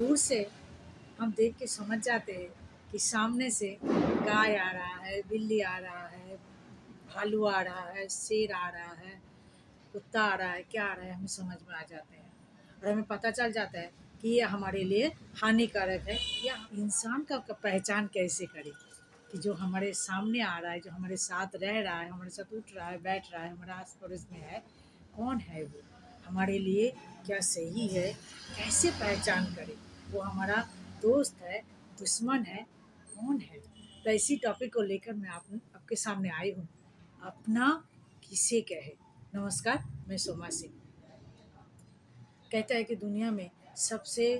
दूर से हम देख के समझ जाते हैं कि सामने से गाय आ रहा है, बिल्ली आ रहा है, भालू आ रहा है, शेर आ रहा है, कुत्ता आ रहा है, क्या आ रहा है हमें समझ में आ जाते हैं। और हमें पता चल जाता है कि ये हमारे लिए हानिकारक है या इंसान का पहचान कैसे करें कि जो हमारे सामने आ रहा है, जो हमारे साथ रह रहा है, हमारे साथ उठ रहा है, बैठ रहा है, हमारा आस पड़ोस में है, कौन है वो हमारे लिए, क्या सही है, कैसे पहचान करें वो हमारा दोस्त है, दुश्मन है, कौन है। तो इसी टॉपिक को लेकर मैं आपके सामने आई हूँ। अपना किसे कहे। नमस्कार, मैं सोमा सिंह। कहता है कि दुनिया में सबसे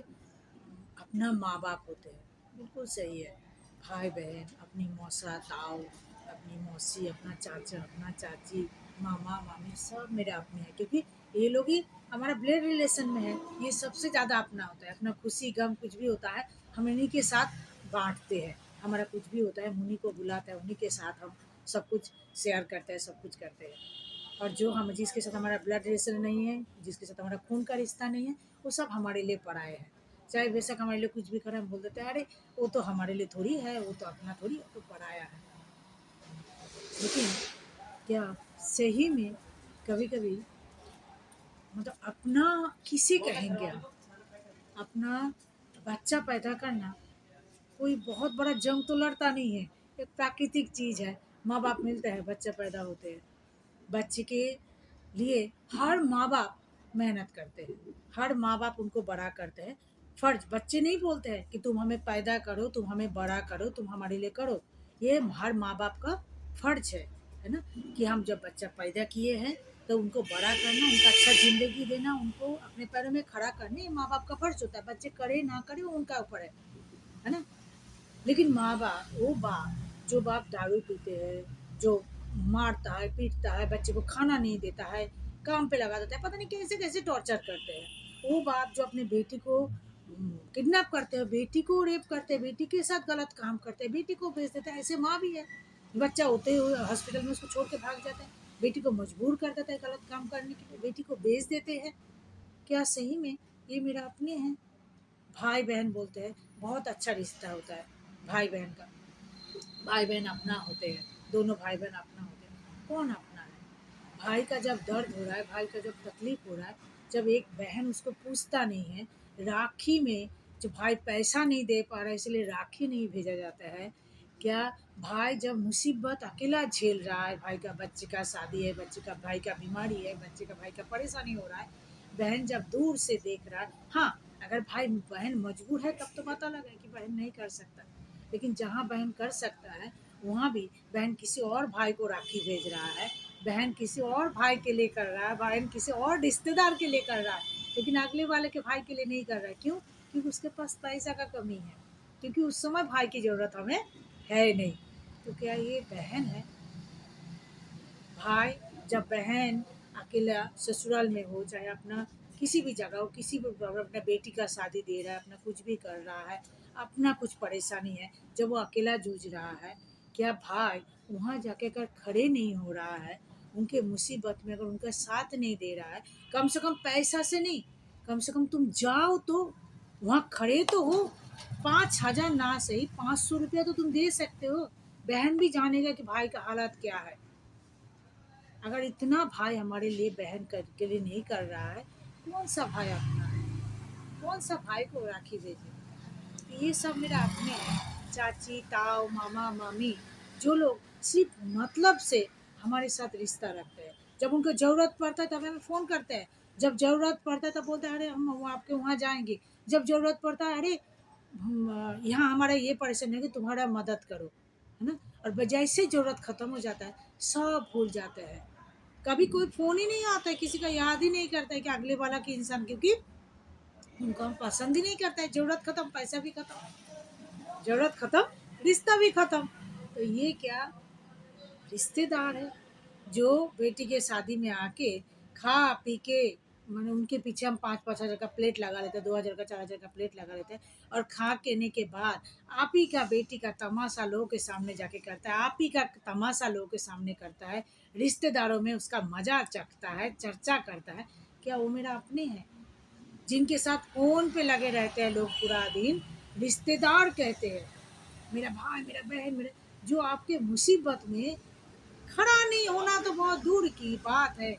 अपना माँ बाप होते हैं। बिल्कुल सही है। भाई बहन, अपनी मौसा ताऊ, अपनी मौसी, अपना चाचा, अपना चाची, मामा मामी, सब मेरे अपने हैं, क्योंकि ये लोग ही हमारा ब्लड रिलेशन में है। ये सबसे ज़्यादा अपना होता है। अपना खुशी गम कुछ भी होता है हम इन्हीं के साथ बांटते हैं। हमारा कुछ भी होता है हम उन्हीं को बुलाते हैं, उन्हीं के साथ हम सब कुछ शेयर करते हैं, सब कुछ करते हैं। और जो हम जिसके साथ हमारा ब्लड रिलेशन नहीं है, जिसके साथ हमारा खून का रिश्ता नहीं है, वो सब हमारे लिए पराए हैं। चाहे बेशक हमारे लिए कुछ भी करें, हम बोल देते हैं अरे वो तो हमारे लिए थोड़ी है, वो तो अपना थोड़ी है, वो तो पराया है। लेकिन क्या सही में कभी कभी मतलब अपना किसे कहेंगे हम। अपना बच्चा पैदा करना कोई बहुत बड़ा जंग तो लड़ता नहीं है। एक प्राकृतिक चीज़ है। माँ बाप मिलते हैं, बच्चे पैदा होते हैं। बच्चे के लिए हर माँ बाप मेहनत करते हैं, हर माँ बाप उनको बड़ा करते हैं। फर्ज बच्चे नहीं बोलते हैं कि तुम हमें पैदा करो, तुम हमें बड़ा करो, तुम हमारे लिए करो। ये हर माँ बाप का फर्ज है ना, कि हम जब बच्चा पैदा किए हैं तो उनको बड़ा करना, उनका अच्छा ज़िंदगी देना, उनको अपने पैरों में खड़ा करना, ये माँ बाप का फर्ज होता है। बच्चे करे ना करे वो उनका ऊपर है ना। लेकिन माँ बाप, वो बाप जो बाप दारू पीते हैं, जो मारता है, पीटता है, बच्चे को खाना नहीं देता है, काम पे लगा देता है, पता नहीं कैसे कैसे टॉर्चर करते हैं। वो बाप जो अपने बेटी को किडनैप करते हैं, बेटी को रेप करते हैं, बेटी के साथ गलत काम करते हैं, बेटी को भेज देते हैं। ऐसे माँ भी है। बच्चा होते हुए हॉस्पिटल में उसको छोड़ के भाग जाते हैं, बेटी को मजबूर कर देता है गलत काम करने के लिए, बेटी को भेज देते हैं। क्या सही में ये मेरा अपने हैं। भाई बहन बोलते हैं, बहुत अच्छा रिश्ता होता है भाई बहन का। भाई बहन अपना होते हैं, दोनों भाई बहन अपना होते हैं। कौन अपना है। भाई का जब दर्द हो रहा है, भाई का जब तकलीफ हो रहा है, जब एक बहन उसको पूछता नहीं है, राखी में जो भाई पैसा नहीं दे पा रहा है इसलिए राखी नहीं भेजा जाता है। क्या भाई जब मुसीबत अकेला झेल रहा है, भाई का बच्चे का शादी है, बच्चे का भाई का बीमारी है, बच्चे का भाई का परेशानी हो रहा है, बहन जब दूर से देख रहा है, हाँ अगर भाई बहन मजबूर है तब तो बात अलग है कि बहन नहीं कर सकता। लेकिन जहाँ बहन कर सकता है वहाँ भी बहन किसी और भाई को राखी भेज रहा है, बहन किसी और भाई के लिए कर रहा है, बहन किसी और रिश्तेदार के लिए कर रहा है, लेकिन अगले वाले के भाई के लिए नहीं कर रहा है। क्यों? क्योंकि उसके पास पैसा का कमी है, क्योंकि उस समय भाई की ज़रूरत हमें है नहीं। तो क्या ये बहन है। भाई जब बहन अकेला ससुराल में हो, चाहे अपना किसी भी जगह हो, किसी भी अपना बेटी का शादी दे रहा है, अपना कुछ भी कर रहा है, अपना कुछ परेशानी है, जब वो अकेला जूझ रहा है, क्या भाई वहाँ जाके अगर खड़े नहीं हो रहा है, उनके मुसीबत में अगर उनका साथ नहीं दे रहा है, कम से कम पैसा से नहीं, कम से कम तुम जाओ तो वहाँ खड़े तो हो। 5,000 ना सही, 500 रुपया तो तुम दे सकते हो। बहन भी जानेगा कि भाई का हालात क्या है। अगर इतना भाई हमारे लिए बहन के लिए नहीं कर रहा है, कौन सा भाई अपना है। कौन सा भाई को राखी भेजे। तो ये सब मेरा अपने हैं, चाची ताऊ मामा मामी, जो लोग सिर्फ मतलब से हमारे साथ रिश्ता रखते हैं। जब उनको ज़रूरत पड़ता है तब हमें फ़ोन करते हैं, जब ज़रूरत पड़ता है तब बोलते हैं अरे हम आपके वहाँ जाएंगे, जब ज़रूरत पड़ता है अरे यहाँ हमारा ये परेशानी है कि तुम्हारा मदद करो, है ना। और जैसे ज़रूरत ख़त्म हो जाता है सब भूल जाते हैं। कभी कोई फ़ोन ही नहीं आता है, किसी का याद ही नहीं करता है कि अगले वाला की इंसान, क्योंकि उनको हम पसंद ही नहीं करता है। ज़रूरत ख़त्म, पैसा भी ख़त्म, ज़रूरत ख़त्म, रिश्ता भी ख़त्म। तो ये क्या रिश्तेदार है जो बेटी के शादी में आके खा पी के, मैंने उनके पीछे हम 5-5 हज़ार का प्लेट लगा लेते हैं, 2,000 का 4,000 का प्लेट लगा लेते हैं, और खा केने के बाद आप ही का बेटी का तमाशा लोगों के सामने जाके करता है, आप ही का तमाशा लोगों के सामने करता है, रिश्तेदारों में उसका मजा चखता है, चर्चा करता है। क्या वो मेरा अपने हैं। जिनके साथ फ़ोन पे लगे रहते हैं लोग पूरा दिन, रिश्तेदार कहते हैं, मेरा भाई, मेरा बहन, मेरे, जो आपके मुसीबत में खड़ा नहीं होना तो बहुत दूर की बात है,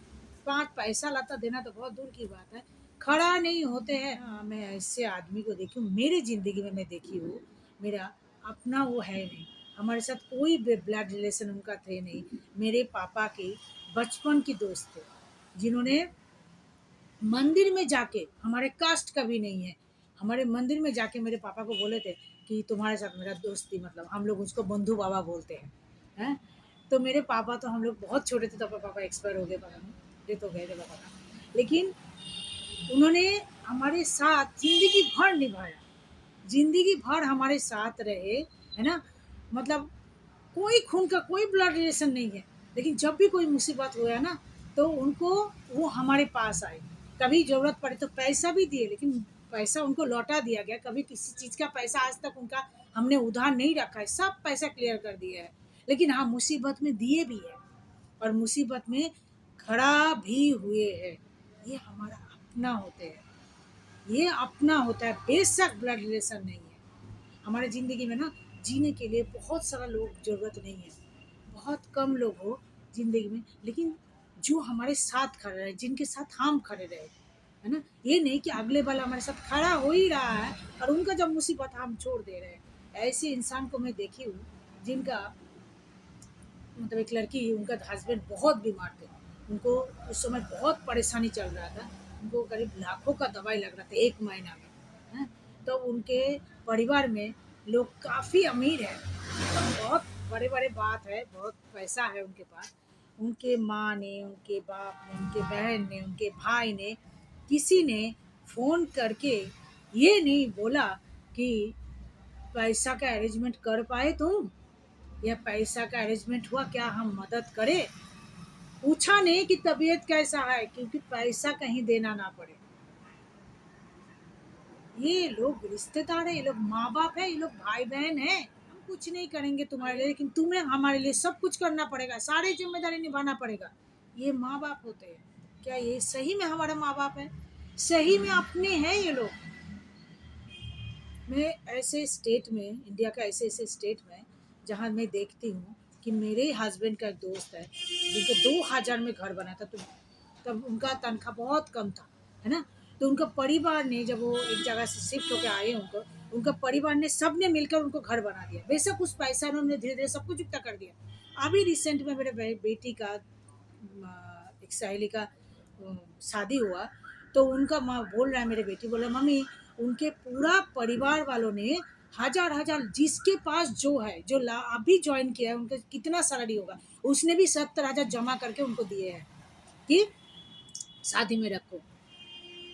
5 पैसा लाता देना तो बहुत दूर की बात है, खड़ा नहीं होते हैं। हाँ, मैं ऐसे आदमी को देखी हूँ, मेरी ज़िंदगी में मैं देखी हूँ, मेरा अपना वो है नहीं, हमारे साथ कोई ब्लड रिलेशन उनका थे नहीं। मेरे पापा के बचपन की दोस्त थे, जिन्होंने मंदिर में जाके, हमारे कास्ट का भी नहीं है, हमारे मंदिर में जाके मेरे पापा को बोले थे कि तुम्हारे साथ मेरा दोस्ती, मतलब हम लोग उसको बंधु बाबा बोलते हैं। तो मेरे पापा, तो हम लोग बहुत छोटे थे तब पापा एक्सपायर हो गए, पता नहीं, डेथ हो गए थे पापा का, लेकिन उन्होंने हमारे साथ ज़िंदगी भर निभाया, ज़िंदगी भर हमारे साथ रहे, है ना? मतलब कोई खून का कोई ब्लड रिलेशन नहीं है, लेकिन जब भी कोई मुसीबत हुआ ना, तो उनको, वो हमारे पास आए। कभी ज़रूरत पड़े तो पैसा भी दिए, लेकिन पैसा उनको लौटा दिया गया, कभी किसी चीज़ का पैसा आज तक उनका हमने उधार नहीं रखा है, सब पैसा क्लियर कर दिया है। लेकिन हाँ, मुसीबत में दिए भी है और मुसीबत में खड़ा भी हुए हैं। ये हमारा अपना होते हैं, ये अपना होता है, बेशक ब्लड रिलेशन नहीं है। हमारे ज़िंदगी में ना, जीने के लिए बहुत सारा लोग ज़रूरत नहीं है, बहुत कम लोग हो ज़िंदगी में, लेकिन जो हमारे साथ खड़े रहे, जिनके साथ हम खड़े रहे, है ना? ये नहीं कि अगले वाला हमारे साथ खड़ा हो ही रहा है और उनका जब मुसीबत हम छोड़ दे रहे हैं। ऐसे इंसान को मैं देखी हूँ, जिनका, मतलब एक लड़की, उनका हस्बैंड बहुत बीमार थे, उनको उस समय बहुत परेशानी चल रहा था, उनको करीब लाखों का दवाई लग रहा था 1 महीना में, हैं? तो उनके परिवार में लोग काफ़ी अमीर हैं, मतलब बहुत बड़े-बड़े बात है, बहुत पैसा है उनके पास। उनके माँ ने, उनके बाप ने, उनके बहन ने, उनके भाई ने, किसी ने फ़ोन करके ये नहीं बोला कि पैसा का अरेंजमेंट कर पाए तुम? या पैसा का अरेंजमेंट हुआ क्या, हम मदद करें? पूछा नहीं कि तबीयत कैसा है, क्योंकि पैसा कहीं देना ना पड़े। ये लोग रिश्तेदार है, ये लोग माँ बाप है, ये लोग भाई बहन है। हम कुछ नहीं करेंगे तुम्हारे लिए, लेकिन तुम्हें हमारे लिए सब कुछ करना पड़ेगा, सारी जिम्मेदारी निभाना पड़ेगा। ये माँ बाप होते हैं क्या? ये सही में हमारे माँ बाप है? सही में अपने हैं ये लोग? मैं ऐसे स्टेट में, इंडिया का ऐसे ऐसे स्टेट में, जहाँ मैं देखती हूँ कि मेरे हस्बैंड का एक दोस्त है, जिनको 2000 में घर बना था, तो तब उनका तनख्वाह बहुत कम था, है ना? तो उनका परिवार ने, जब वो एक जगह से शिफ्ट होकर आए, उनको, उनका परिवार ने, सब ने मिलकर उनको घर बना दिया। बेशक उस पैसा ने उन्होंने धीरे धीरे सब कुछ चुकता कर दिया। अभी रिसेंट में मेरे बेटी का, एक सहेली का शादी हुआ, तो उनका माँ बोल रहा है, मेरे बेटी बोल रहा है, मम्मी, उनके पूरा परिवार वालों ने हजार हजार, जिसके पास जो है, जो अभी ज्वाइन किया है, उनका कितना सैलरी होगा, उसने भी 70,000 जमा करके उनको दिए हैं कि शादी में रखो।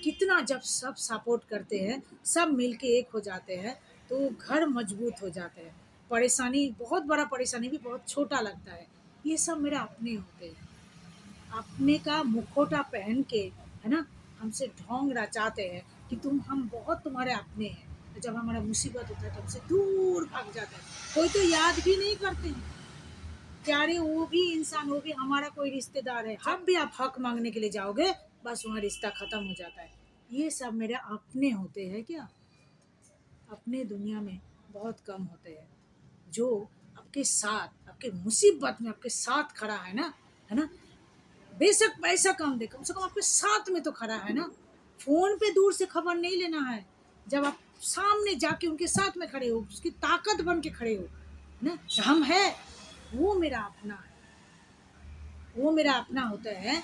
कितना, जब सब सपोर्ट करते हैं, सब मिलके एक हो जाते हैं, तो घर मजबूत हो जाते हैं। परेशानी, बहुत बड़ा परेशानी भी बहुत छोटा लगता है। ये सब मेरे अपने होते हैं, अपने का मुखौटा पहन के, है ना, हमसे ढोंग रचाते हैं कि हम बहुत तुम्हारे अपने हैं। और जब हमारा मुसीबत होता है तो हमसे दूर भाग जाते हैं, कोई तो याद भी नहीं करते हैं कि अरे वो भी इंसान, वो भी हमारा कोई रिश्तेदार है। जब भी आप हक मांगने के लिए जाओगे, बस वहाँ रिश्ता खत्म हो जाता है। ये सब मेरे अपने होते हैं क्या? अपने दुनिया में बहुत कम होते हैं, जो आपके साथ, आपके मुसीबत में आपके साथ खड़ा है ना? बेशक पैसा कम दे, कम से कम आपके साथ में तो खड़ा है ना। फ़ोन पे दूर से खबर नहीं लेना है, जब आप सामने जाके उनके साथ में खड़े हो, उसकी ताकत बन के खड़े हो, है ना? हम है, वो मेरा अपना है, वो मेरा अपना होता है।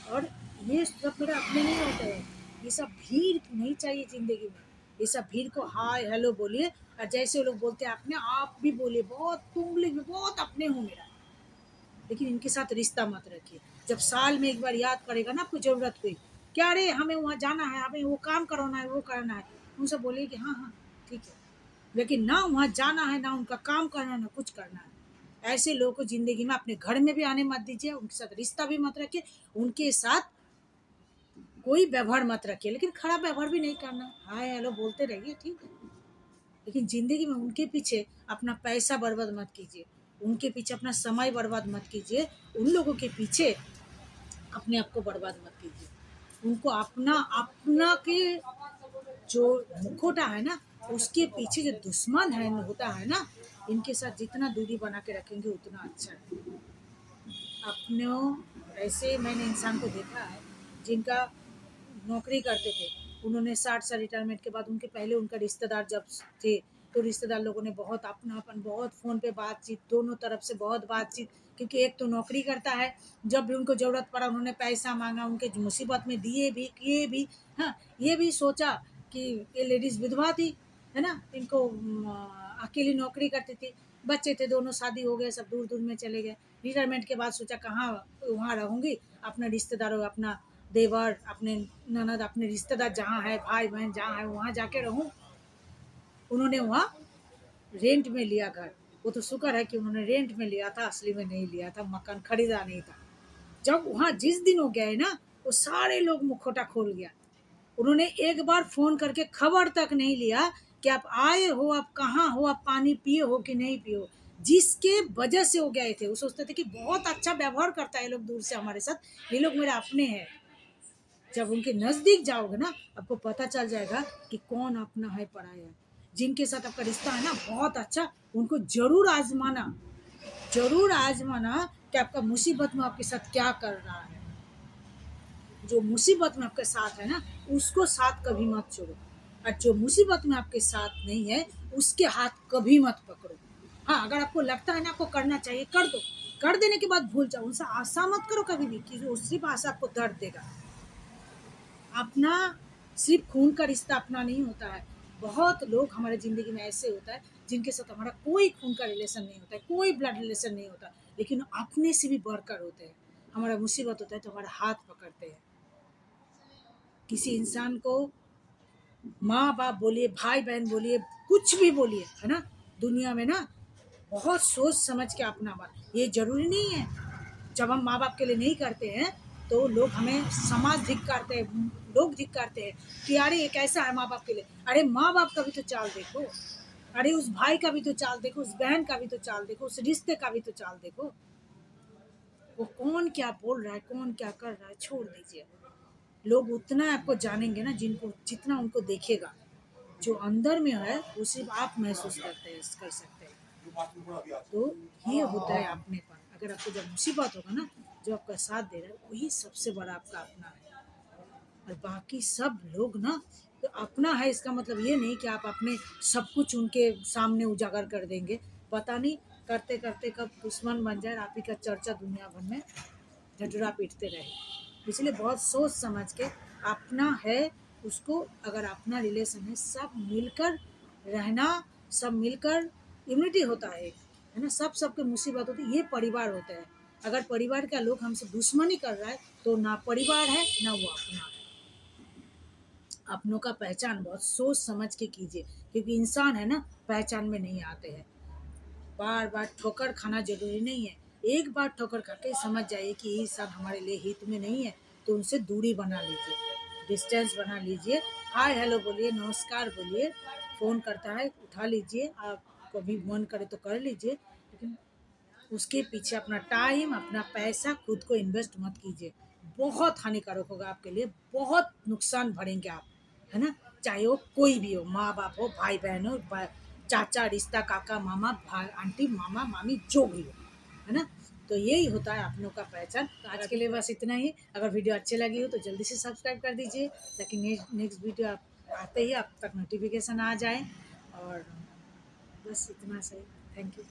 और ये सब मेरा अपने नहीं होते हैं। ये सब भीड़ नहीं चाहिए ज़िंदगी में। ये सब भीड़ को हाय हेलो बोलिए, और जैसे वो लोग बोलते हैं अपने, आप भी बोलिए, बहुत तुम लोग भी बहुत अपने हो मेरा, लेकिन इनके साथ रिश्ता मत रखिए। जब साल में एक बार याद पड़ेगा ना, आपको ज़रूरत हुई, क्या अरे हमें वहाँ जाना है, हमें वो काम कराना है, वो करना है, उनसे बोलिए कि हाँ हाँ ठीक है, लेकिन ना वहाँ जाना है, ना उनका काम करना है, ना कुछ करना है। ऐसे लोगों को ज़िंदगी में अपने घर में भी आने मत दीजिए, उनके साथ रिश्ता भी मत रखिए, उनके साथ कोई व्यवहार मत रखिए, लेकिन खराब व्यवहार भी नहीं करना, हाय हेलो बोलते रहिए, ठीक है। लेकिन ज़िंदगी में उनके पीछे अपना पैसा बर्बाद मत कीजिए, उनके पीछे अपना समय बर्बाद मत कीजिए, उन लोगों के पीछे अपने आप को बर्बाद मत कीजिए। उनको अपना अपना के जो मुखौटा है ना, उसके पीछे जो दुश्मन है होता है ना, इनके साथ जितना दूरी बना के रखेंगे उतना अच्छा है। अपनों ऐसे मैंने इंसान को देखा है जिनका नौकरी करते थे, उन्होंने 60 साल रिटायरमेंट के बाद उनके पहले उनका रिश्तेदार जब थे, तो रिश्तेदार लोगों ने बहुत अपनापन, बहुत फ़ोन पे बातचीत, दोनों तरफ से बहुत बातचीत, क्योंकि एक तो नौकरी करता है, जब भी उनको ज़रूरत पड़ा उन्होंने पैसा मांगा, उनके मुसीबत में दिए भी, किए भी। हाँ, ये भी सोचा कि ये लेडीज़ विधवा थी, है ना, इनको अकेली नौकरी करती थी, बच्चे थे, दोनों शादी हो गए, सब दूर दूर में चले गए। रिटायरमेंट के बाद सोचा कहाँ वहाँ रहूँगी, अपना रिश्तेदारों, अपना देवर, अपने ननद, अपने रिश्तेदार जहाँ है, भाई बहन जहाँ है वहाँ जाके रहूँ। उन्होंने वहाँ रेंट में लिया घर। वो तो शुक्र है कि उन्होंने रेंट में लिया था, असली में नहीं लिया था, मकान खरीदा नहीं था। जब वहाँ जिस दिन वो गए ना, वो सारे लोग मुखौटा खोल गया। उन्होंने एक बार फ़ोन करके खबर तक नहीं लिया कि आप आए हो, आप कहाँ हो, आप पानी पिए हो कि नहीं पिए हो। जिसके वजह से वो गए थे, वो सोचते थे कि बहुत अच्छा व्यवहार करता है ये लोग दूर से हमारे साथ, ये लोग मेरे अपने हैं। जब उनके नज़दीक जाओगे ना, आपको पता चल जाएगा कि कौन अपना है, पराया है। जिनके साथ आपका रिश्ता है ना बहुत अच्छा, उनको ज़रूर आज़माना कि आपका मुसीबत में आपके साथ क्या कर रहा है। जो मुसीबत में आपके साथ है ना, उसको साथ कभी मत छोड़ो, और जो मुसीबत में आपके साथ नहीं है, उसके हाथ कभी मत पकड़ो। हाँ, अगर आपको लगता है ना आपको करना चाहिए, कर दो। कर देने के बाद भूल जाओ, उनसे आशा मत करो कभी भी कि वो सिर्फ़ आशा आपको दर्द देगा। अपना सिर्फ खून का रिश्ता अपना नहीं होता है। बहुत लोग हमारे ज़िंदगी में ऐसे होता है जिनके साथ हमारा कोई खून का रिलेशन नहीं होता है, कोई ब्लड रिलेशन नहीं होता, लेकिन अपने से भी बढ़कर होते हैं। हमारा मुसीबत होता है तो हमारा हाथ पकड़ते हैं। किसी इंसान को माँ बाप बोलिए, भाई बहन बोलिए, कुछ भी बोलिए, है ना, दुनिया में ना बहुत सोच समझ के अपना बात, ये जरूरी नहीं है। जब हम माँ बाप के लिए नहीं करते हैं तो लोग हमें, समाज धिक्कारते हैं, लोग धिक्कारते हैं कि अरे ये कैसा है माँ बाप के लिए। अरे माँ बाप का भी तो चाल देखो, अरे उस भाई का भी तो चाल देखो, उस बहन का भी तो चाल देखो, उस रिश्ते का भी तो चाल देखो। वो कौन क्या बोल रहा है, कौन क्या कर रहा है, छोड़ दीजिए। लोग उतना आपको जानेंगे ना जिनको, जितना उनको देखेगा। जो अंदर में है वो सिर्फ आप महसूस करते हैं, कर सकते हैं। तो ये होता है अपनेपन। अगर आपको जब मुसीबत होगा ना, जो आपका साथ दे रहा है वही सबसे बड़ा आपका अपना है। और बाकी सब लोग ना, तो अपना है इसका मतलब ये नहीं कि आप अपने सब कुछ उनके सामने उजागर कर देंगे। पता नहीं करते करते कब दुश्मन बन जाए और आप ही का चर्चा दुनिया भर में ढटूरा पीटते रहे। इसलिए बहुत सोच समझ के अपना है उसको, अगर अपना रिलेशन है, सब मिलकर रहना, सब मिलकर यूनिटी होता है ना, सब सबके मुसीबत होती है, ये परिवार होता है। अगर परिवार का लोग हमसे दुश्मनी कर रहा है तो ना परिवार है ना वो अपना है। अपनों का पहचान बहुत सोच समझ के कीजिए, क्योंकि इंसान है ना पहचान में नहीं आते हैं। बार बार ठोकर खाना जरूरी नहीं है। एक बार ठोकर खा के समझ जाइए कि ये सब हमारे लिए हित में नहीं है, तो उनसे दूरी बना लीजिए, डिस्टेंस बना लीजिए। हाय हेलो बोलिए, नमस्कार बोलिए, फ़ोन करता है उठा लीजिए, आप कभी मन करे तो कर लीजिए, लेकिन उसके पीछे अपना टाइम, अपना पैसा, खुद को इन्वेस्ट मत कीजिए। बहुत हानिकारक होगा आपके लिए, बहुत नुकसान भरेंगे आप, है ना। चाहे वो कोई भी हो, माँ बाप हो, भाई बहन हो, चाचा रिश्ता, काका मामा, भाई आंटी, मामा मामी, जो भी हो, है ना। तो यही होता है अपनों का पहचान। तो आज के लिए बस इतना ही। अगर वीडियो अच्छी लगी हो तो जल्दी से सब्सक्राइब कर दीजिए, ताकि नेक्स्ट वीडियो आप आते ही आप तक नोटिफिकेशन आ जाए। और बस इतना सही। Thank you.